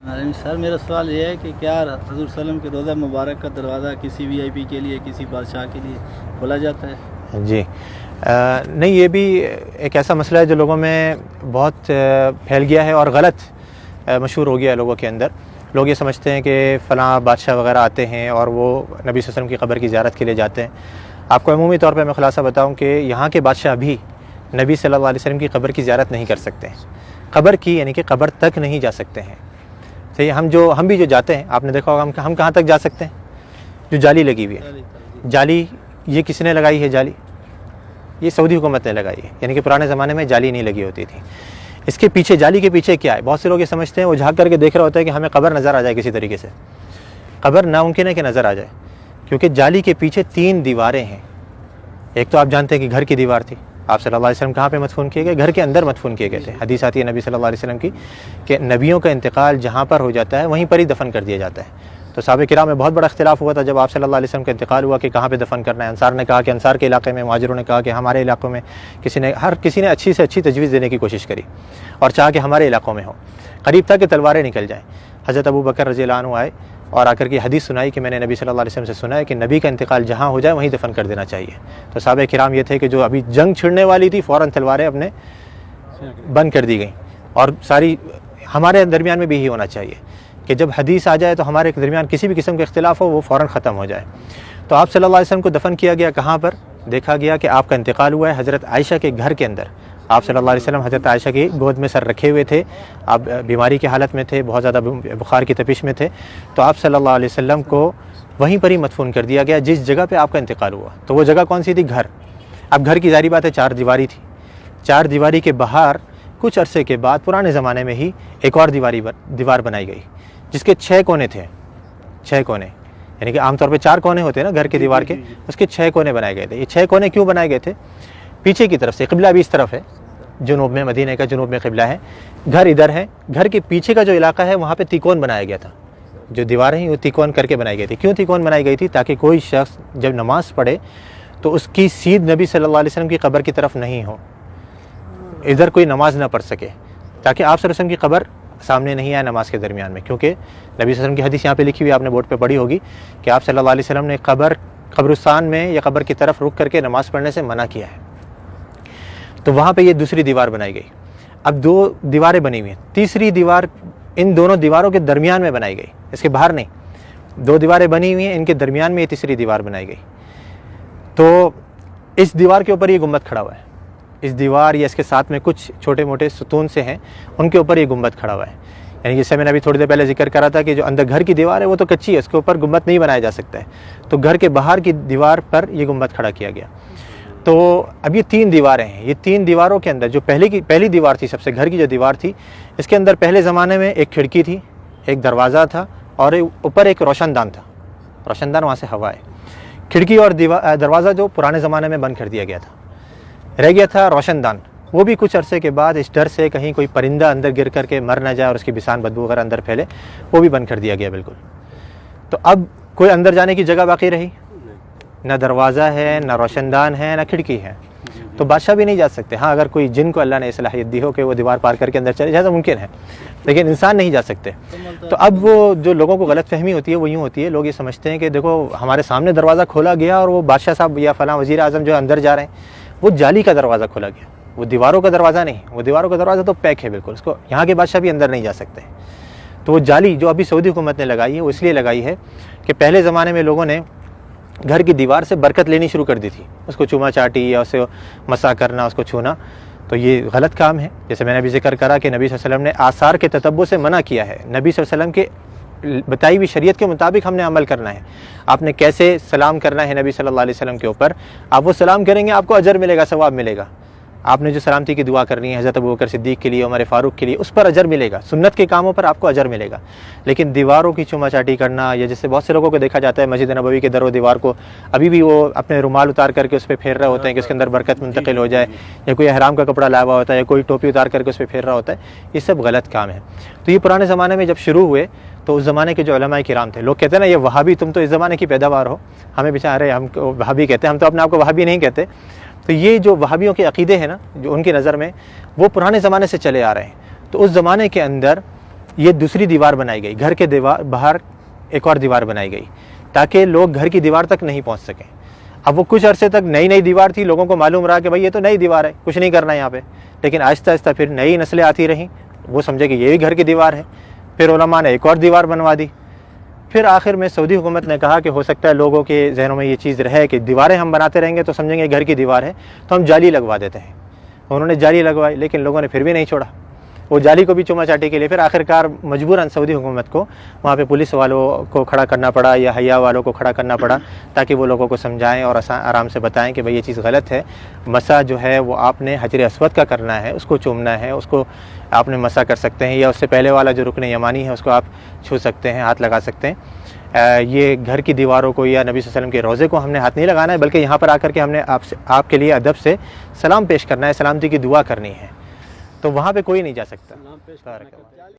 سر میرا سوال یہ ہے کہ کیا حضور صلی اللہ علیہ وسلم کے روضہ مبارک کا دروازہ کسی وی آئی پی کے لیے، کسی بادشاہ کے لیے کھولا جاتا ہے؟ جی نہیں، یہ بھی ایک ایسا مسئلہ ہے جو لوگوں میں بہت پھیل گیا ہے اور غلط مشہور ہو گیا ہے لوگوں کے اندر۔ لوگ یہ سمجھتے ہیں کہ فلاں بادشاہ وغیرہ آتے ہیں اور وہ نبی صلی اللہ علیہ وسلم کی قبر کی زیارت کے لیے جاتے ہیں۔ آپ کو عمومی طور پہ میں خلاصہ بتاؤں کہ یہاں کے بادشاہ بھی نبی صلی اللہ علیہ وسلم کی قبر کی زیارت نہیں کر سکتے ہیں، قبر کی یعنی کہ قبر تک نہیں جا سکتے ہیں۔ صحیح، ہم بھی جو جاتے ہیں، آپ نے دیکھا ہوگا ہم کہاں تک جا سکتے ہیں؟ جو جالی لگی ہوئی ہے، جالی یہ کس نے لگائی ہے؟ جالی یہ سعودی حکومت نے لگائی ہے، یعنی کہ پرانے زمانے میں جالی نہیں لگی ہوتی تھی۔ اس کے پیچھے، جالی کے پیچھے کیا ہے؟ بہت سے لوگ یہ سمجھتے ہیں، وہ جھانک کر کے دیکھ رہا ہوتا ہے کہ ہمیں قبر نظر آ جائے کسی طریقے سے۔ قبر ناممکن ہے کہ نظر آ جائے، کیونکہ جالی کے پیچھے 3 دیواریں ہیں۔ ایک تو آپ جانتے ہیں کہ گھر کی دیوار تھی، آپ صلی اللہ علیہ وسلم کہاں پہ مدفون کیے گئے؟ گھر کے اندر مدفون کیے گئے تھے۔ حدیث آتی ہے نبی صلی اللہ علیہ وسلم کی کہ نبیوں کا انتقال جہاں پر ہو جاتا ہے وہیں پر ہی دفن کر دیا جاتا ہے۔ تو صحابہ کرام میں بہت بڑا اختلاف ہوا تھا جب آپ صلی اللہ علیہ وسلم کا انتقال ہوا کہ کہاں پہ دفن کرنا ہے۔ انصار نے کہا کہ انصار کے علاقے میں، مہاجروں نے کہا کہ ہمارے علاقوں میں، ہر کسی نے اچھی سے اچھی تجویز دینے کی کوشش کری اور چاہا کہ ہمارے علاقوں میں ہو۔ قریب تھا کہ تلواریں نکل جائیں۔ حضرت ابو بکر رضی اللہ عنہ آئے اور آ کر کے حدیث سنائی کہ میں نے نبی صلی اللہ علیہ وسلم سے سنا ہے کہ نبی کا انتقال جہاں ہو جائے وہیں دفن کر دینا چاہیے۔ تو صحابہ کرام یہ تھے کہ جو ابھی جنگ چھڑنے والی تھی، فوراً تلواریں اپنے بند کر دی گئیں، اور ساری ہمارے درمیان میں بھی یہی ہونا چاہیے کہ جب حدیث آ جائے تو ہمارے درمیان کسی بھی قسم کا اختلاف ہو وہ فوراً ختم ہو جائے۔ تو آپ صلی اللہ علیہ وسلم کو دفن کیا گیا کہاں پر؟ دیکھا گیا کہ آپ کا انتقال ہوا ہے حضرت عائشہ کے گھر کے اندر۔ آپ صلی اللہ علیہ وسلم حضرت عائشہ کی گود میں سر رکھے ہوئے تھے، آپ بیماری کی حالت میں تھے، بہت زیادہ بخار کی تپش میں تھے، تو آپ صلی اللہ علیہ وسلم کو وہیں پر ہی مدفون کر دیا گیا جس جگہ پہ آپ کا انتقال ہوا۔ تو وہ جگہ کون سی تھی؟ گھر۔ اب گھر کی ظاہری بات ہے 4 دیواری تھی، 4 دیواری کے باہر کچھ عرصے کے بعد پرانے زمانے میں ہی ایک اور دیوار بنائی گئی جس کے 6 کونے تھے، 6 کونے، یعنی کہ عام طور پہ 4 کونے ہوتے ہیں نا گھر کی دیوار کے، اس کے 6 کونے بنائے گئے تھے۔ یہ 6 کونے کیوں بنائے گئے تھے؟ پیچھے کی طرف سے، قبلہ بھی اس طرف ہے، جنوب میں، مدینہ کا جنوب میں قبلہ ہے، گھر ادھر ہے، گھر کے پیچھے کا جو علاقہ ہے وہاں پہ تیکون بنایا گیا تھا۔ جو دیواریں ہیں وہ تیکون کر کے بنائی گئی تھی۔ کیوں تیکون بنائی گئی تھی؟ تاکہ کوئی شخص جب نماز پڑھے تو اس کی سیدھ نبی صلی اللہ علیہ وسلم کی قبر کی طرف نہیں ہو، ادھر کوئی نماز نہ پڑھ سکے، تاکہ آپ صلی اللہ علیہ وسلم کی قبر سامنے نہیں آئے نماز کے درمیان میں۔ کیونکہ نبی صلی اللہ علیہ وسلم کی حدیث یہاں پہ لکھی ہوئی، آپ نے بورڈ پہ پڑھی ہوگی کہ آپ صلی اللہ علیہ وسلم نے قبرستان میں یا قبر کی طرف رک کر کے نماز پڑھنے سے منع کیا ہے۔ تو وہاں پہ یہ دوسری دیوار بنائی گئی۔ اب 2 دیواریں بنی ہوئی ہیں، تیسری دیوار ان دونوں دیواروں کے درمیان میں بنائی گئی، اس کے باہر نہیں۔ 2 دیواریں بنی ہوئی ہیں، ان کے درمیان میں یہ تیسری دیوار بنائی گئی۔ تو اس دیوار کے اوپر یہ گنبد کھڑا ہوا ہے، اس دیوار یا اس کے ساتھ میں کچھ چھوٹے موٹے ستون سے ہیں، ان کے اوپر یہ گنبد کھڑا ہوا ہے۔ یعنی جس سے میں نے ابھی تھوڑی دیر پہلے ذکر کرا تھا کہ جو اندر گھر کی دیوار ہے وہ تو کچی ہے، اس کے اوپر گنبد نہیں بنایا جا سکتا ہے، تو گھر کے باہر کی دیوار پر یہ گنبد کھڑا کیا گیا۔ تو اب یہ 3 دیواریں ہیں، یہ 3 دیواروں کے اندر جو پہلی دیوار تھی، سب سے گھر کی جو دیوار تھی، اس کے اندر پہلے زمانے میں ایک کھڑکی تھی، ایک دروازہ تھا، اور اوپر ایک روشن دان تھا۔ روشن دان وہاں سے ہوا ہے۔ کھڑکی اور دروازہ جو پرانے زمانے میں بند کر دیا گیا تھا، رہ گیا تھا روشن دان۔ وہ بھی کچھ عرصے کے بعد اس ڈر سے کہیں کوئی پرندہ اندر گر کر کے مر نہ جائے اور اس کی بسان بدبو وغیرہ اندر پھیلے، وہ بھی بند کر دیا گیا بالکل۔ تو اب کوئی اندر جانے کی جگہ باقی رہی؟ نہ دروازہ ہے، نہ روشن دان ہے، نہ کھڑکی ہے، تو بادشاہ بھی نہیں جا سکتے۔ ہاں اگر کوئی جن کو اللہ نے صلاحیت دی ہو کہ وہ دیوار پار کر کے اندر چلے جائے تو ممکن ہے، لیکن انسان نہیں جا سکتے۔ تو اب وہ جو لوگوں کو غلط فہمی ہوتی ہے وہ یوں ہوتی ہے، لوگ یہ سمجھتے ہیں کہ دیکھو ہمارے سامنے دروازہ کھولا گیا اور وہ بادشاہ صاحب یا فلاں وزیر اعظم جو اندر جا رہے ہیں، وہ جالی کا دروازہ کھولا گیا، وہ دیواروں کا دروازہ نہیں، وہ دیواروں کا دروازہ تو پیک ہے بالکل، اس کو یہاں کے بادشاہ بھی اندر نہیں جا سکتے۔ تو وہ جالی جو ابھی سعودی حکومت نے لگائی ہے وہ اس لیے لگائی ہے کہ پہلے زمانے میں لوگوں نے گھر کی دیوار سے برکت لینی شروع کر دی تھی، اس کو چوما چاٹی یا اسے مسا کرنا، اس کو چھونا، تو یہ غلط کام ہے۔ جیسے میں نے ابھی ذکر کرا کہ نبی صلی اللہ علیہ وسلم نے آثار کے تتبع سے منع کیا ہے، نبی صلی اللہ علیہ وسلم کے بتائی ہوئی شریعت کے مطابق ہم نے عمل کرنا ہے۔ آپ نے کیسے سلام کرنا ہے نبی صلی اللہ علیہ وسلم کے اوپر، آپ وہ سلام کریں گے آپ کو اجر ملے گا، ثواب ملے گا۔ آپ نے جو سلامتی کی دعا کرنی ہے حضرت ابوبکر صدیق کے لیے، عمر فاروق کے لیے، اس پر اجر ملے گا، سنت کے کاموں پر آپ کو اجر ملے گا۔ لیکن دیواروں کی چوما چاٹی کرنا، یا جیسے بہت سے لوگوں کو دیکھا جاتا ہے مسجد نبوی کے در و دیوار کو ابھی بھی وہ اپنے رومال اتار کر کے اس پہ پھیر رہے ہوتے ہیں کہ اس کے اندر برکت منتقل ہو جائے، یا کوئی احرام کا کپڑا لایا ہوا ہوتا ہے، یا کوئی ٹوپی اتار کر کے اس پہ پھیر رہا ہوتا ہے، یہ سب غلط کام ہے۔ تو یہ پرانے زمانے میں جب شروع ہوئے تو اس زمانے کے جو علماء کرام تھے، لوگ کہتے ہیں نا یہ وہابی، تم تو اس زمانے کی پیداوار ہو، ہمیں بیچارے ہم وہابی کہتے ہیں، ہم تو اپنے آپ کو وہابی نہیں کہتے۔ تو یہ جو وہابیوں کے عقیدے ہیں نا، جو ان کی نظر میں وہ پرانے زمانے سے چلے آ رہے ہیں، تو اس زمانے کے اندر یہ دوسری دیوار بنائی گئی، گھر کے باہر ایک اور دیوار بنائی گئی تاکہ لوگ گھر کی دیوار تک نہیں پہنچ سکیں۔ اب وہ کچھ عرصے تک نئی دیوار تھی، لوگوں کو معلوم رہا کہ بھائی یہ تو نئی دیوار ہے، کچھ نہیں کرنا یہاں پہ، لیکن آہستہ آہستہ پھر نئی نسلیں آتی رہیں، وہ سمجھے کہ یہ بھی گھر کی دیوار ہے، پھر علماء نے ایک اور دیوار بنوا دی۔ پھر آخر میں سعودی حکومت نے کہا کہ ہو سکتا ہے لوگوں کے ذہنوں میں یہ چیز رہے کہ دیواریں ہم بناتے رہیں گے تو سمجھیں گے گھر کی دیوار ہے، تو ہم جالی لگوا دیتے ہیں۔ انہوں نے جالی لگوائی، لیکن لوگوں نے پھر بھی نہیں چھوڑا، وہ جالی کو بھی چوما چاٹی کے لیے پھر آخرکار مجبوراً سعودی حکومت کو وہاں پہ پولیس والوں کو کھڑا کرنا پڑا یا حیا والوں کو کھڑا کرنا پڑا تاکہ وہ لوگوں کو سمجھائیں اور آرام سے بتائیں کہ بھئی یہ چیز غلط ہے، مسح جو ہے وہ آپ نے حجر اسود کا کرنا ہے، اس کو چومنا ہے، اس کو آپ نے مسح کر سکتے ہیں، یا اس سے پہلے والا جو رکن یمانی ہے اس کو آپ چھو سکتے ہیں، ہاتھ لگا سکتے ہیں۔ یہ گھر کی دیواروں کو یا نبی صلی اللہ علیہ وسلم کے روضے کو ہم نے ہاتھ نہیں لگانا ہے، بلکہ یہاں پر آ کر کے ہم نے آپ کے لیے ادب سے سلام پیش کرنا ہے، سلامتی کی دعا کرنی ہے، تو وہاں پہ کوئی نہیں جا سکتا۔